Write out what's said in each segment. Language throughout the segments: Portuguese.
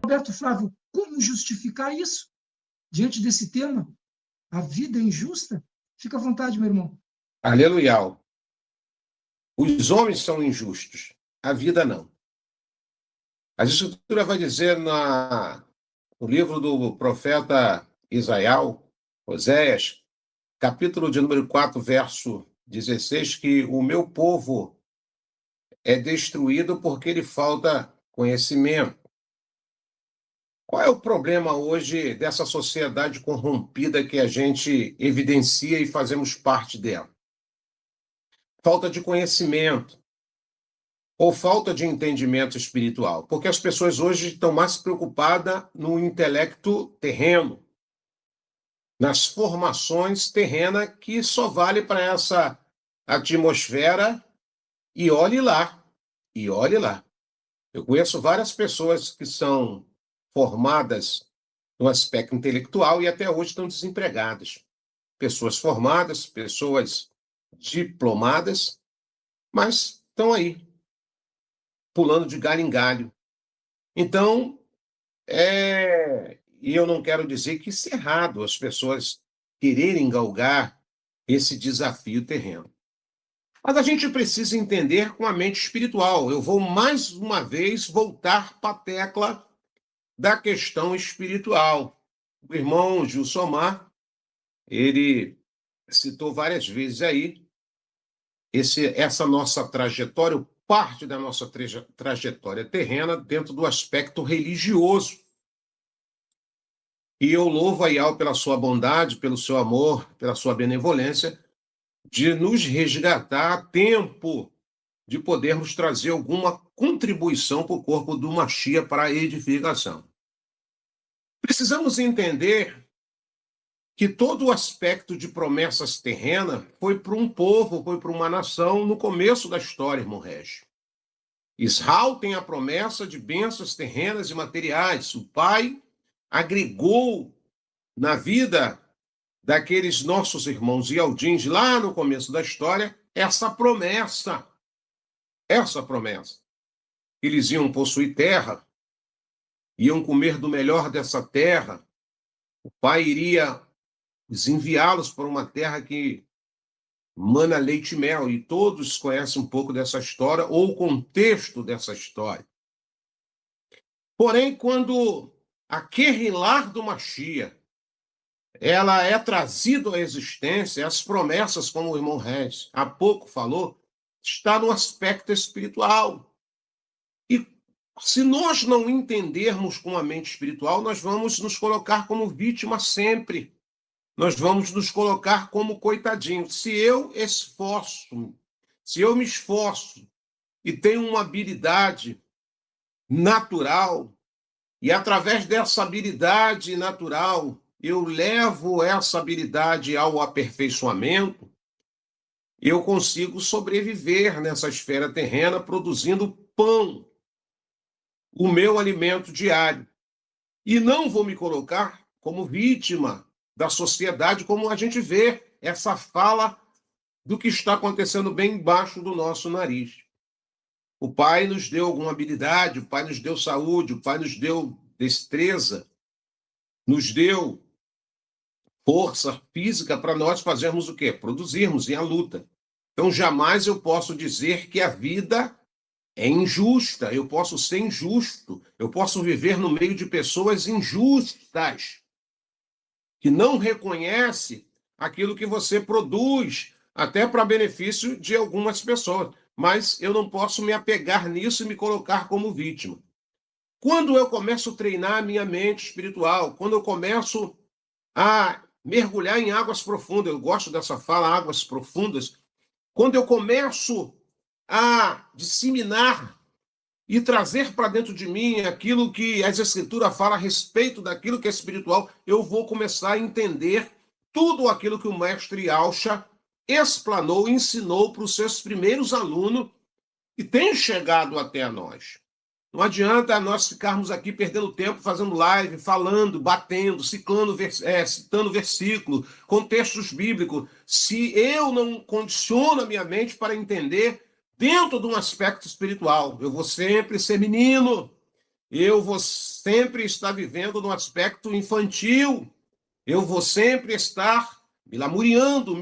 Roberto Flávio, como justificar isso diante desse tema? A vida é injusta? Fica à vontade, meu irmão. Aleluia. Os homens são injustos, a vida não. A Escritura vai dizer no livro do profeta Oséias, capítulo de número 4, verso 16, que o meu povo é destruído porque lhe falta conhecimento. Qual é o problema hoje dessa sociedade corrompida que a gente evidencia e fazemos parte dela? Falta de conhecimento ou falta de entendimento espiritual, porque as pessoas hoje estão mais preocupadas no intelecto terreno, nas formações terrenas que só vale para essa atmosfera e olhe lá, e olhe lá. Eu conheço várias pessoas que são formadas no aspecto intelectual e até hoje estão desempregadas. Pessoas formadas, pessoas diplomadas, mas estão aí, pulando de galho em galho. Então, e eu não quero dizer que isso é errado, as pessoas quererem galgar esse desafio terreno. Mas a gente precisa entender com a mente espiritual. Eu vou mais uma vez voltar para a tecla da questão espiritual. O irmão Gilsomar, ele citou várias vezes aí essa nossa trajetória, parte da nossa trajetória terrena dentro do aspecto religioso. E eu louvo a Yahweh pela sua bondade, pelo seu amor, pela sua benevolência, de nos resgatar a tempo de podermos trazer alguma contribuição para o corpo do Machia para a edificação. Precisamos entender que todo o aspecto de promessas terrenas foi para um povo, foi para uma nação no começo da história, irmão Régio. Israel tem a promessa de bênçãos terrenas e materiais. O Pai agregou na vida daqueles nossos irmãos Ialdins, lá no começo da história, essa promessa. Essa promessa. Eles iam possuir terra, iam comer do melhor dessa terra. O Pai iria enviá-los para uma terra que mana leite e mel, e todos conhecem um pouco dessa história, ou o contexto dessa história. Porém, quando a Querrilar do Machia, ela é trazida à existência, as promessas, como o irmão Regis há pouco falou, está no aspecto espiritual. E se nós não entendermos com a mente espiritual, nós vamos nos colocar como vítima sempre. Nós vamos nos colocar como coitadinho. Se eu me esforço e tenho uma habilidade natural, e através dessa habilidade natural eu levo essa habilidade ao aperfeiçoamento, eu consigo sobreviver nessa esfera terrena produzindo pão, o meu alimento diário. E não vou me colocar como vítima da sociedade, como a gente vê essa fala do que está acontecendo bem embaixo do nosso nariz. O Pai nos deu alguma habilidade, o Pai nos deu saúde, o Pai nos deu destreza, nos deu força física para nós fazermos o quê? Produzirmos em a luta. Então, jamais eu posso dizer que a vida é injusta, eu posso ser injusto, eu posso viver no meio de pessoas injustas, que não reconhece aquilo que você produz, até para benefício de algumas pessoas. Mas eu não posso me apegar nisso e me colocar como vítima. Quando eu começo a treinar a minha mente espiritual, quando eu começo a mergulhar em águas profundas, eu gosto dessa fala, águas profundas, quando eu começo a disseminar e trazer para dentro de mim aquilo que as Escrituras falam a respeito daquilo que é espiritual, eu vou começar a entender tudo aquilo que o mestre Alcha explanou, ensinou para os seus primeiros alunos e tem chegado até nós. Não adianta nós ficarmos aqui perdendo tempo fazendo live, falando, batendo, citando versículo, contextos bíblicos, se eu não condiciono a minha mente para entender dentro de um aspecto espiritual. Eu vou sempre ser menino, eu vou sempre estar vivendo no aspecto infantil, eu vou sempre estar me lamuriando,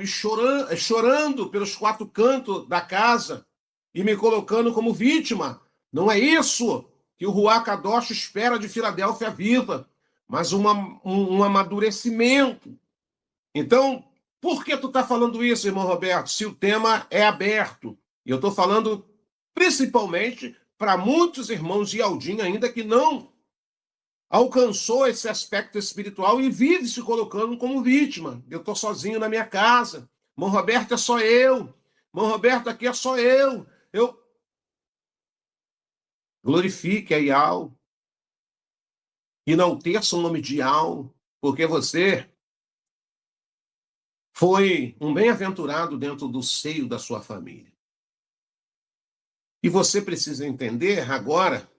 chorando pelos quatro cantos da casa e me colocando como vítima. Não é isso que o Ruach Kadosh espera de Filadélfia Viva, mas um amadurecimento. Então, por que tu está falando isso, irmão Roberto, se o tema é aberto? E eu estou falando principalmente para muitos irmãos de Aldim ainda que não alcançou esse aspecto espiritual e vive se colocando como vítima. Eu estou sozinho na minha casa. Irmão Roberto é só eu. Irmão Roberto aqui é só eu. Eu glorifique a Ial. Enalteça o nome de Ial, porque você foi um bem-aventurado dentro do seio da sua família. E você precisa entender agora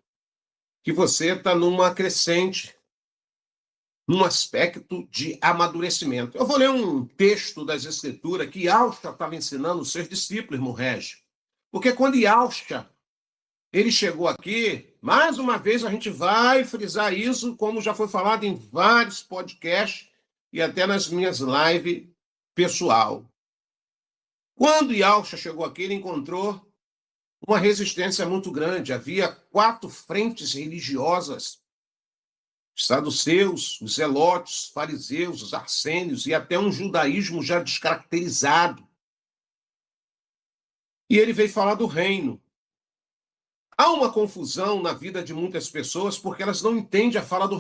que você está numa crescente, num aspecto de amadurecimento. Eu vou ler um texto das Escrituras que Yahshua estava ensinando os seus discípulos, irmão Régio. Porque quando Yahshua ele chegou aqui, mais uma vez a gente vai frisar isso, como já foi falado em vários podcasts e até nas minhas lives pessoal. Quando Yahshua chegou aqui, ele encontrou uma resistência muito grande. Havia 4 frentes religiosas: os saduceus, os zelotes, os fariseus, os arsênios e até um judaísmo já descaracterizado. E ele veio falar do reino. Há uma confusão na vida de muitas pessoas porque elas não entendem a fala do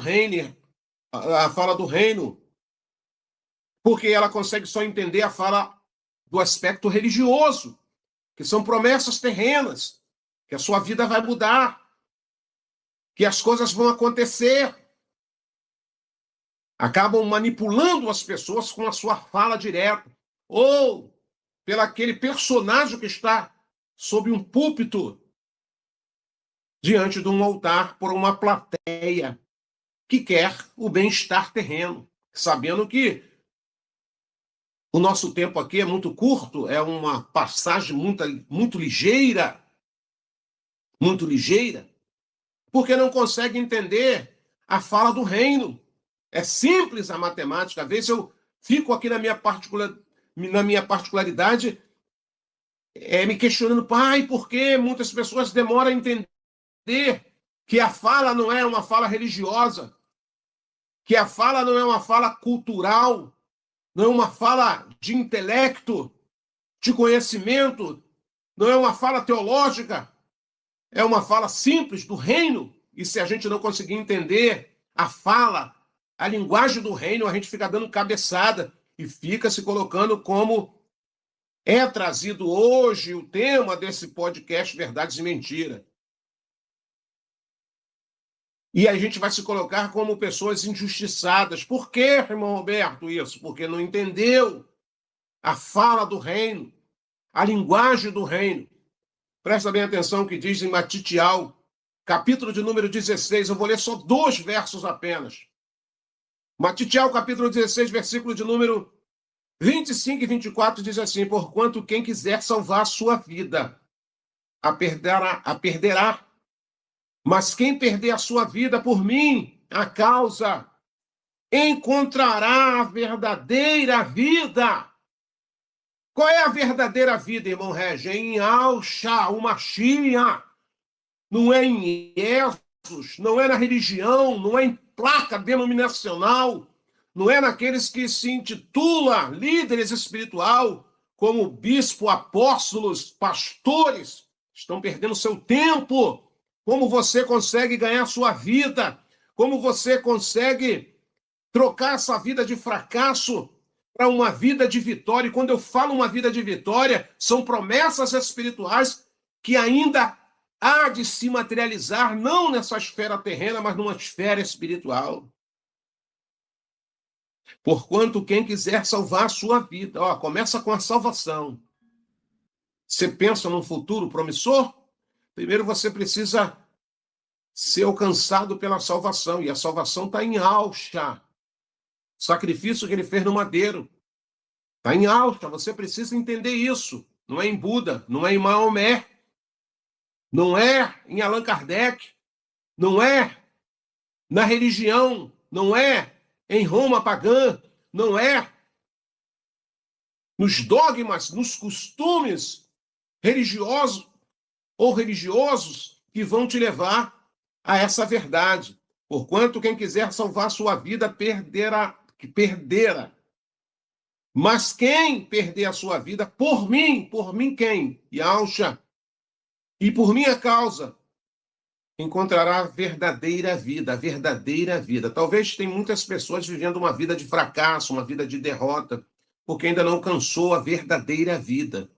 reino, porque ela consegue só entender a fala do aspecto religioso, que são promessas terrenas, que a sua vida vai mudar, que as coisas vão acontecer. Acabam manipulando as pessoas com a sua fala direta, ou pelo aquele personagem que está sob um púlpito, diante de um altar, por uma plateia que quer o bem-estar terreno, sabendo que o nosso tempo aqui é muito curto, é uma passagem muito ligeira, porque não consegue entender a fala do reino. É simples a matemática. Às vezes eu fico aqui na minha particularidade me questionando, pai, por que muitas pessoas demoram a entender que a fala não é uma fala religiosa, que a fala não é uma fala cultural, não é uma fala de intelecto, de conhecimento, não é uma fala teológica, é uma fala simples do reino. E se a gente não conseguir entender a fala, a linguagem do reino, a gente fica dando cabeçada e fica se colocando como é trazido hoje o tema desse podcast Verdades e Mentira. E a gente vai se colocar como pessoas injustiçadas. Por quê, irmão Roberto, isso? Porque não entendeu a fala do reino, a linguagem do reino. Presta bem atenção o que diz em Matitial, capítulo de número 16. Eu vou ler só 2 versos apenas. Matitial, capítulo 16, versículo de número 25 e 24, diz assim: porquanto quem quiser salvar a sua vida, a perderá. Mas quem perder a sua vida por mim, a causa, encontrará a verdadeira vida. Qual é a verdadeira vida, irmão Regi? É em Yahshua, o Mashiach. Não é em Jesus, não é na religião, não é em placa denominacional, não é naqueles que se intitulam líderes espiritual, como bispo, apóstolos, pastores. Estão perdendo seu tempo. Como você consegue ganhar sua vida? Como você consegue trocar essa vida de fracasso para uma vida de vitória? E quando eu falo uma vida de vitória, são promessas espirituais que ainda há de se materializar, não nessa esfera terrena, mas numa esfera espiritual. Porquanto quem quiser salvar a sua vida, começa com a salvação. Você pensa num futuro promissor? Primeiro você precisa ser alcançado pela salvação, e a salvação está em Yahshua. O sacrifício que ele fez no madeiro está em Yahshua. Você precisa entender isso. Não é em Buda, não é em Maomé, não é em Allan Kardec, não é na religião, não é em Roma pagã, não é nos dogmas, nos costumes religiosos ou religiosos que vão te levar a essa verdade. Porquanto quem quiser salvar sua vida perderá. Mas quem perder a sua vida, por mim quem? Yahshua, e por minha causa, encontrará a verdadeira vida, a verdadeira vida. Talvez tenha muitas pessoas vivendo uma vida de fracasso, uma vida de derrota, porque ainda não alcançou a verdadeira vida.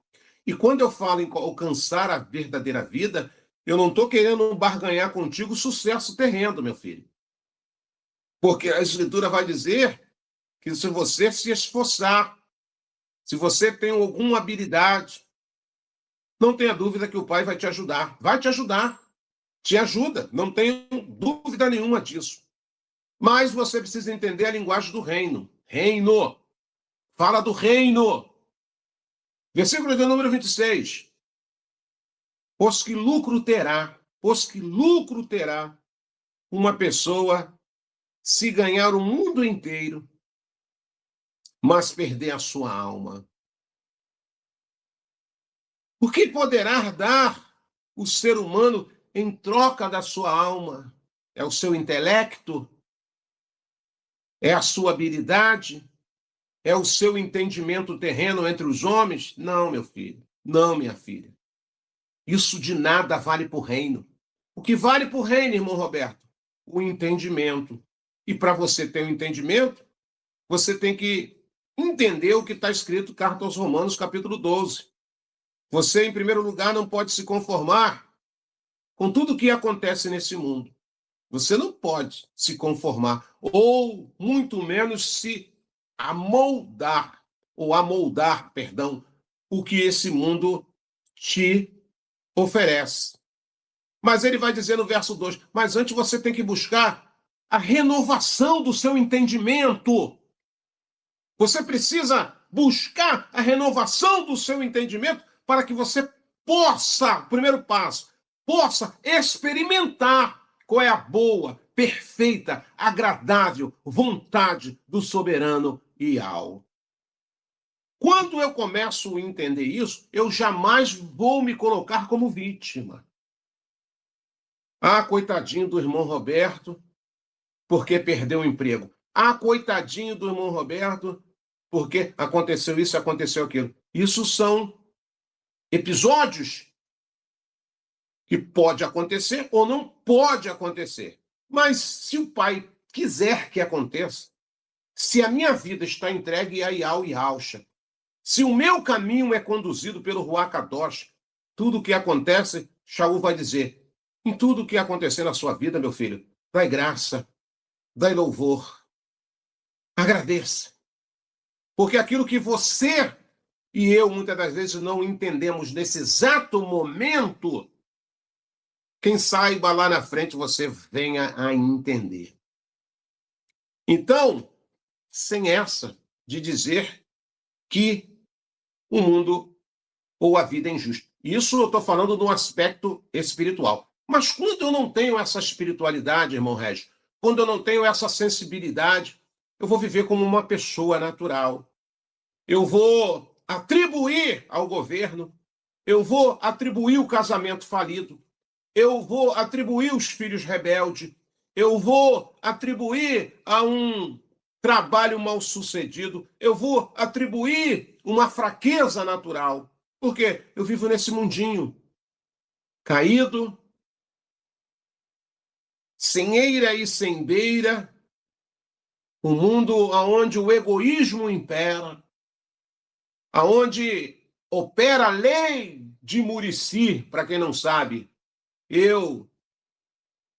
E quando eu falo em alcançar a verdadeira vida, eu não estou querendo barganhar contigo sucesso terreno, meu filho. Porque a Escritura vai dizer que se você se esforçar, se você tem alguma habilidade, não tenha dúvida que o Pai vai te ajudar. Vai te ajudar. Te ajuda. Não tenho dúvida nenhuma disso. Mas você precisa entender a linguagem do reino. Reino. Fala do reino. Versículo de número 26. Pois que lucro terá uma pessoa se ganhar o mundo inteiro, mas perder a sua alma? O que poderá dar o ser humano em troca da sua alma? É o seu intelecto? É a sua habilidade? É o seu entendimento terreno entre os homens? Não, meu filho. Não, minha filha. Isso de nada vale para o reino. O que vale para o reino, irmão Roberto? O entendimento. E para você ter um entendimento, você tem que entender o que está escrito em Carta aos Romanos, capítulo 12. Você, em primeiro lugar, não pode se conformar com tudo o que acontece nesse mundo. Você não pode se conformar, ou muito menos se amoldar, o que esse mundo te oferece. Mas ele vai dizer no verso 2, mas antes você tem que buscar a renovação do seu entendimento. Você precisa buscar a renovação do seu entendimento para que você possa, primeiro passo, possa experimentar qual é a boa, perfeita, agradável vontade do soberano Yahweh. Quando eu começo a entender isso, eu jamais vou me colocar como vítima. Ah, coitadinho do irmão Roberto, porque perdeu o emprego. Ah, coitadinho do irmão Roberto, porque aconteceu isso, aconteceu aquilo. Isso são episódios que pode acontecer ou não pode acontecer. Mas se o Pai quiser que aconteça, se a minha vida está entregue a Yahweh Yahshua, se o meu caminho é conduzido pelo Ruach Kadosh, tudo o que acontece, Shaul vai dizer, em tudo o que acontecer na sua vida, meu filho, dai graça, dai louvor, agradeça. Porque aquilo que você e eu, muitas das vezes, não entendemos nesse exato momento, quem saiba lá na frente você venha a entender. Então, sem essa de dizer que o mundo ou a vida é injusta. Isso eu estou falando de um aspecto espiritual. Mas quando eu não tenho essa espiritualidade, irmão Regis, quando eu não tenho essa sensibilidade, eu vou viver como uma pessoa natural. Eu vou atribuir ao governo, eu vou atribuir o casamento falido, eu vou atribuir os filhos rebeldes, eu vou atribuir a um trabalho mal sucedido, eu vou atribuir uma fraqueza natural, porque eu vivo nesse mundinho caído, sem eira e sem beira, um mundo onde o egoísmo impera, aonde opera a lei de Murici, para quem não sabe, eu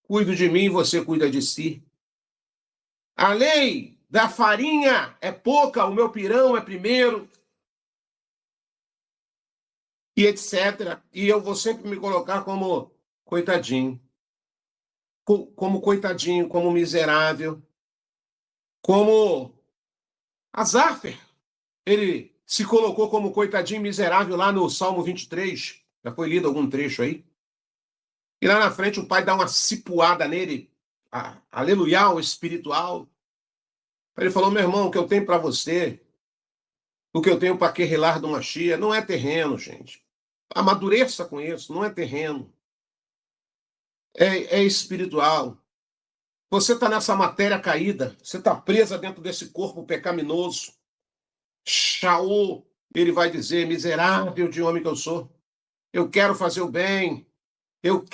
cuido de mim, você cuida de si. A lei da farinha é pouca, o meu pirão é primeiro, e etc. E eu vou sempre me colocar como coitadinho, como coitadinho, como miserável, como Azáfer. Ele se colocou como coitadinho miserável lá no Salmo 23. Já foi lido algum trecho aí? E lá na frente o pai dá uma cipuada nele, aleluia, espiritual. Ele falou, meu irmão, o que eu tenho para você, o que eu tenho para Querrilar do Machia, não é terreno, gente. Amadureça com isso, não é terreno. É espiritual. Você está nessa matéria caída, você está presa dentro desse corpo pecaminoso. Shaul, ele vai dizer, miserável de homem que eu sou. Eu quero fazer o bem. Eu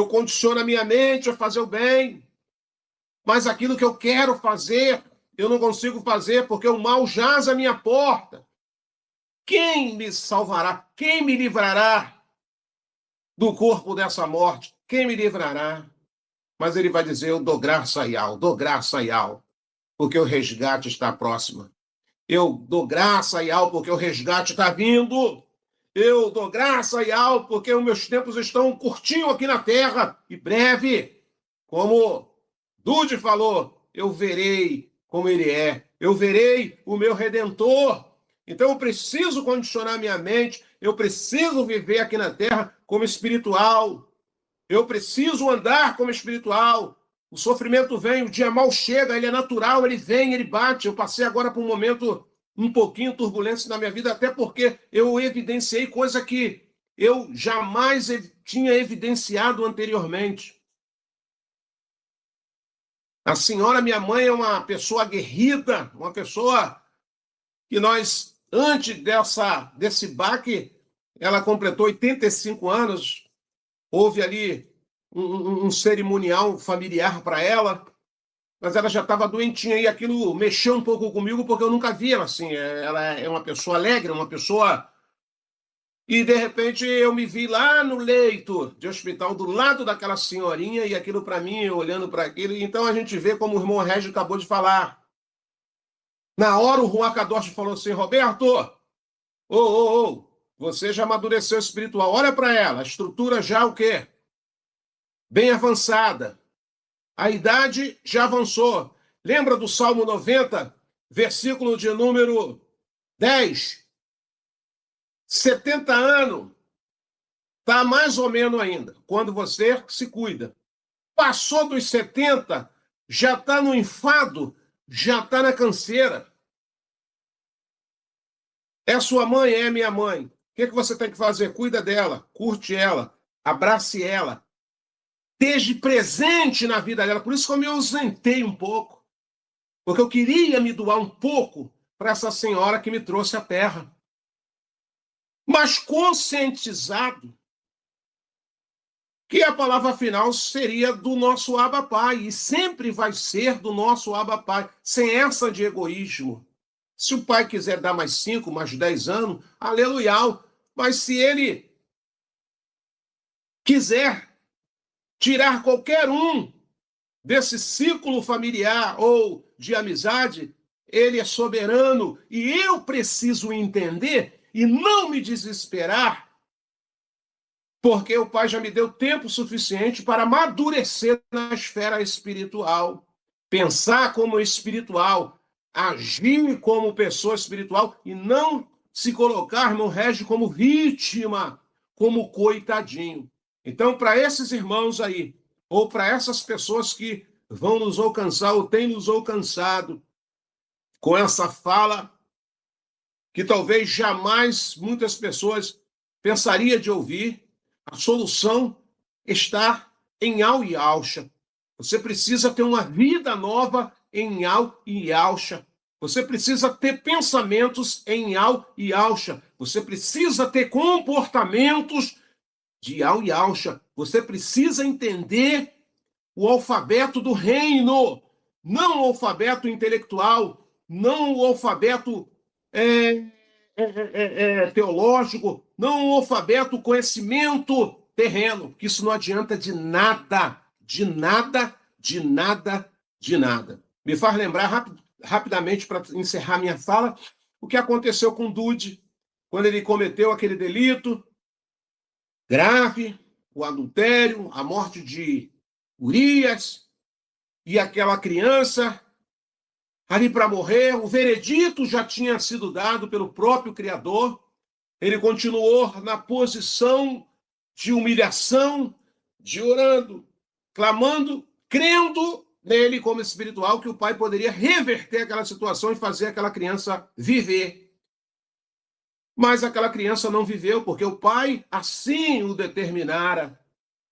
condiciono a minha mente a fazer o bem. Mas aquilo que eu quero fazer, eu não consigo fazer porque o mal jaz à minha porta. Quem me salvará? Quem me livrará do corpo dessa morte? Quem me livrará? Mas ele vai dizer, eu dou graça a Yahweh, porque o resgate está próximo. Eu dou graça a Yahweh, porque o resgate está vindo. Eu dou graça a Yahweh, porque os meus tempos estão curtinho aqui na terra e breve. Como Dude falou, eu verei como ele é. Eu verei o meu Redentor. Então eu preciso condicionar minha mente, eu preciso viver aqui na terra como espiritual. Eu preciso andar como espiritual. O sofrimento vem, o dia mal chega, ele é natural, ele vem, ele bate. Eu passei agora por um momento um pouquinho turbulência na minha vida, até porque eu evidenciei coisa que eu jamais tinha evidenciado anteriormente. A senhora, minha mãe, é uma pessoa aguerrida, uma pessoa que nós, antes desse baque, ela completou 85 anos, houve ali um cerimonial familiar para ela, mas ela já estava doentinha e aquilo mexeu um pouco comigo porque eu nunca vi ela assim. Ela é uma pessoa alegre, uma pessoa... E, de repente, eu me vi lá no leito de hospital, do lado daquela senhorinha, e aquilo para mim, eu olhando para aquilo. Então a gente vê como o irmão Régio acabou de falar. Na hora, o Juan Kadosh falou assim, Roberto, você já amadureceu espiritual. Olha para ela, a estrutura já o quê? Bem avançada. A idade já avançou. Lembra do Salmo 90, versículo de número 10? 70 anos. Está mais ou menos ainda, quando você se cuida. Passou dos 70, já está no enfado, já está na canseira. É sua mãe, é minha mãe. O que você tem que fazer? Cuida dela, curte ela, abrace ela. Esteja presente na vida dela. Por isso que eu me ausentei um pouco. Porque eu queria me doar um pouco para essa senhora que me trouxe à Terra. Mas conscientizado que a palavra final seria do nosso Abba Pai, e sempre vai ser do nosso Abba Pai, sem essa de egoísmo. Se o pai quiser dar mais 5, mais 10 anos, aleluia, mas se ele quiser tirar qualquer um desse ciclo familiar ou de amizade, ele é soberano, e eu preciso entender e não me desesperar, porque o Pai já me deu tempo suficiente para amadurecer na esfera espiritual, pensar como espiritual, agir como pessoa espiritual e não se colocar, irmão Régio, como vítima, como coitadinho. Então, para esses irmãos aí, ou para essas pessoas que vão nos alcançar ou têm nos alcançado com essa fala que talvez jamais muitas pessoas pensariam de ouvir, a solução está em Al e Alcha. Você precisa ter uma vida nova em Al e Alcha. Você precisa ter pensamentos em Al e Alcha. Você precisa ter comportamentos de Al e Alcha. Você precisa entender o alfabeto do reino, não o alfabeto intelectual, não o alfabeto teológico, não o alfabeto conhecimento terreno, que isso não adianta de nada, de nada, de nada, de nada. Me faz lembrar rapidamente, para encerrar minha fala, o que aconteceu com Dude, quando ele cometeu aquele delito grave, o adultério, a morte de Urias, e aquela criança ali para morrer, o veredito já tinha sido dado pelo próprio Criador, ele continuou na posição de humilhação, de orando, clamando, crendo nele como espiritual, que o pai poderia reverter aquela situação e fazer aquela criança viver. Mas aquela criança não viveu, porque o pai assim o determinara.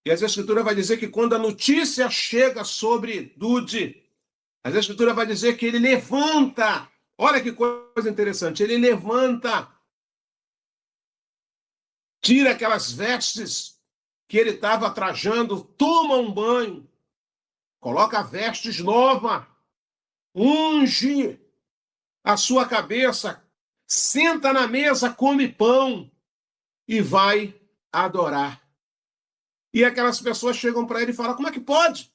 E a Escritura vai dizer que quando a notícia chega sobre Dude, a Escritura vai dizer que ele levanta. Olha que coisa interessante. Ele levanta, tira aquelas vestes que ele estava trajando, toma um banho, coloca vestes novas, unge a sua cabeça, senta na mesa, come pão e vai adorar. E aquelas pessoas chegam para ele e falam: como é que pode?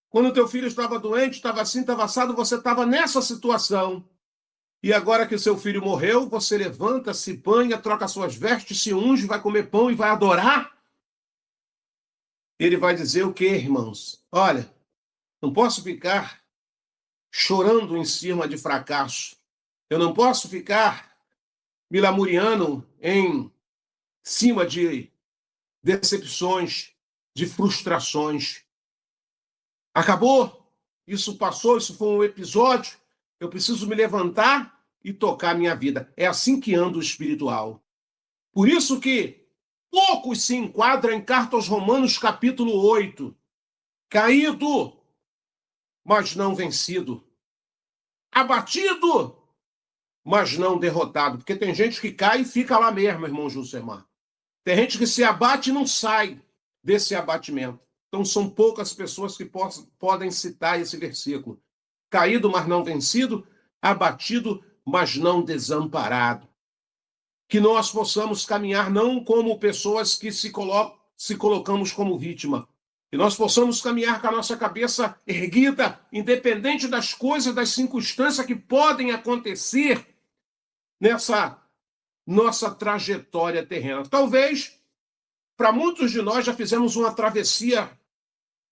Quando teu filho estava doente, estava assim, estava assado, você estava nessa situação. E agora que o seu filho morreu, você levanta, se banha, troca suas vestes, se unge, vai comer pão e vai adorar? Ele vai dizer o quê, irmãos? Olha, não posso ficar chorando em cima de fracasso. Eu não posso ficar me lamuriando em cima de decepções, de frustrações. Acabou, isso passou, isso foi um episódio, eu preciso me levantar e tocar a minha vida. É assim que anda o espiritual. Por isso que poucos se enquadram em Carta aos Romanos, capítulo 8. Caído, mas não vencido. Abatido, mas não derrotado. Porque tem gente que cai e fica lá mesmo, irmão Jusemar. Tem gente que se abate e não sai desse abatimento. Então são poucas pessoas que podem citar esse versículo. Caído, mas não vencido. Abatido, mas não desamparado. Que nós possamos caminhar não como pessoas que se colocamos como vítima. Que nós possamos caminhar com a nossa cabeça erguida, independente das coisas, das circunstâncias que podem acontecer nessa nossa trajetória terrena. Talvez, para muitos de nós, já fizemos uma travessia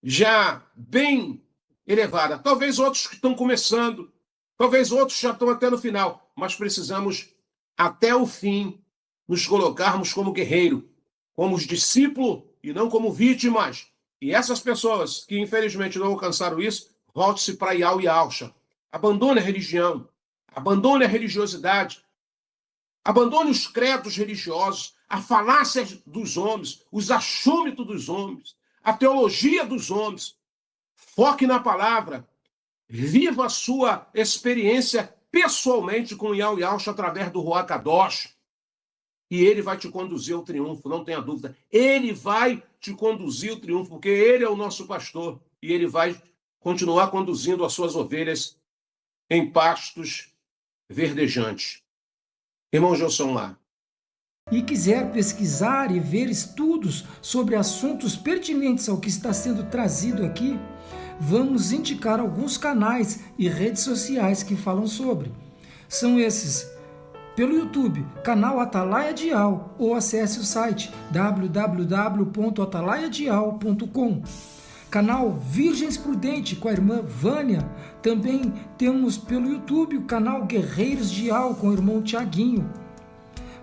já bem elevada. Talvez outros que estão começando, talvez outros já estão até no final, mas precisamos, até o fim, nos colocarmos como guerreiro, como discípulos e não como vítimas. E essas pessoas que, infelizmente, não alcançaram isso, volte-se para Iau e Alcha. Abandone a religião, abandone a religiosidade, abandone os credos religiosos, a falácia dos homens, os achômetros dos homens, a teologia dos homens. Foque na palavra. Viva a sua experiência pessoalmente com Iau e Alcha através do Ruach Kadosh. E ele vai te conduzir ao triunfo, não tenha dúvida. Ele vai te conduzir ao triunfo, porque ele é o nosso pastor. E ele vai continuar conduzindo as suas ovelhas em pastos verdejantes. Irmão Gilson lá. E quiser pesquisar e ver estudos sobre assuntos pertinentes ao que está sendo trazido aqui, vamos indicar alguns canais e redes sociais que falam sobre. São esses: pelo YouTube, canal Atalaia Dial, ou acesse o site www.atalaiadial.com. Canal Virgens Prudente com a irmã Vânia. Também temos pelo YouTube o canal Guerreiros Dial com o irmão Tiaguinho.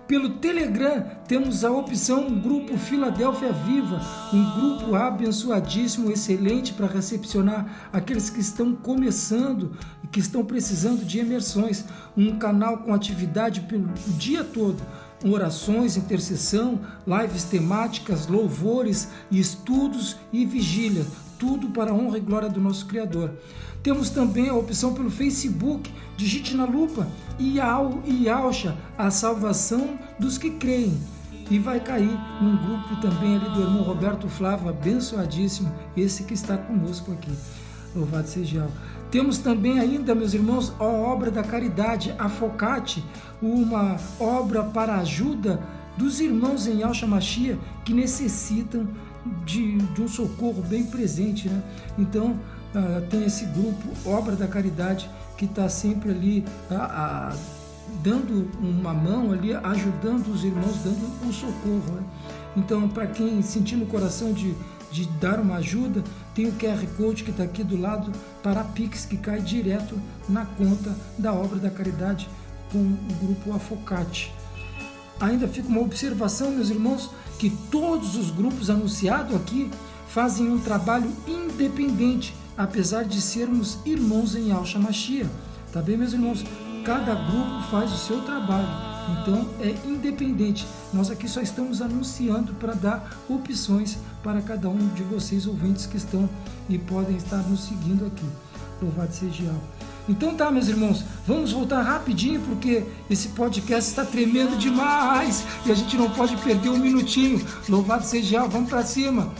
Pelo Telegram temos a opção Grupo Filadélfia Viva, um grupo abençoadíssimo, excelente para recepcionar aqueles que estão começando e que estão precisando de imersões. Um canal com atividade pelo dia todo, orações, intercessão, lives temáticas, louvores, estudos e vigília, tudo para a honra e glória do nosso Criador. Temos também a opção pelo Facebook, digite na lupa Iau e Alcha, a salvação dos que creem. E vai cair num grupo também ali do irmão Roberto Flávio, abençoadíssimo, esse que está conosco aqui. Louvado seja Yahweh. Temos também ainda, meus irmãos, a obra da caridade, a Focate, uma obra para a ajuda dos irmãos em Yahshua Mashiach que necessitam de um socorro bem presente, né? Então, tem esse grupo, Obra da Caridade, que está sempre ali dando uma mão ali, ajudando os irmãos, dando um socorro, né? Então, para quem sentir no coração de dar uma ajuda, tem o QR Code que está aqui do lado para a Pix, que cai direto na conta da Obra da Caridade com o grupo Afocate. ainda fica uma observação, meus irmãos, que todos os grupos anunciados aqui fazem um trabalho independente, apesar de sermos irmãos em Yahshua Mashiach. Tá bem, meus irmãos? Cada grupo faz o seu trabalho, então é independente. Nós aqui só estamos anunciando para dar opções para cada um de vocês, ouvintes que estão e podem estar nos seguindo aqui. Louvado seja Yahweh. Então tá, meus irmãos, vamos voltar rapidinho, porque esse podcast está tremendo demais e a gente não pode perder um minutinho. Louvado seja Yahweh, vamos para cima.